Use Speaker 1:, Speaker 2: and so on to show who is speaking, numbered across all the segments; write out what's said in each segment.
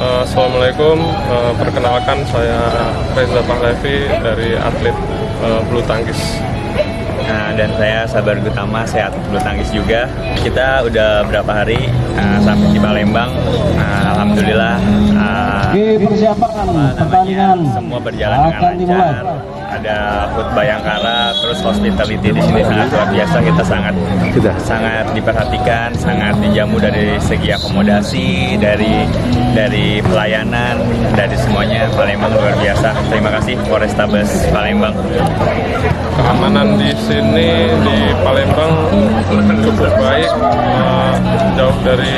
Speaker 1: Assalamualaikum, perkenalkan saya Reza Pahlavi dari atlet bulu tangkis.
Speaker 2: Dan saya Sabar Gutama, saya atlet bulu tangkis juga. Kita udah berapa hari sampai di Palembang. Alhamdulillah semua berjalan dengan lancar. Ada HUT Bayangkara, terus hospitality di sini sangat luar biasa. Kita sangat diperhatikan, sangat dijamu dari segi akomodasi, dari pelayanan, dari semuanya. Palembang luar biasa. Terima kasih Polrestabes Palembang.
Speaker 1: Keamanan di sini di Palembang cukup baik, jauh dari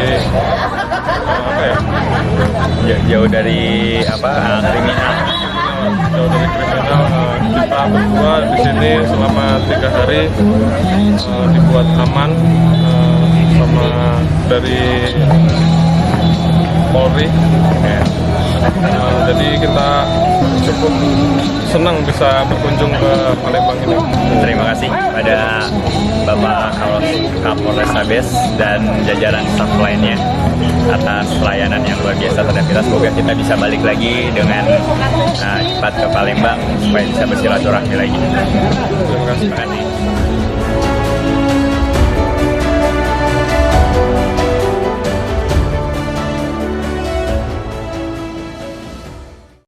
Speaker 2: jauh dari kriminal.
Speaker 1: Jauh dari kriminal. Kita berdua di sini selama 3 hari dibuat aman sama dari Polri. Jadi kita cukup senang bisa berkunjung ke Palembang ini.
Speaker 2: Terima kasih pada Bapak Kapolrestabes dan jajaran staf lainnya atas pelayanan yang luar biasa terhadap kita. Semoga kita bisa balik lagi dengan cepat ke Palembang supaya bisa bersilaturahmi lagi.
Speaker 1: Terima kasih.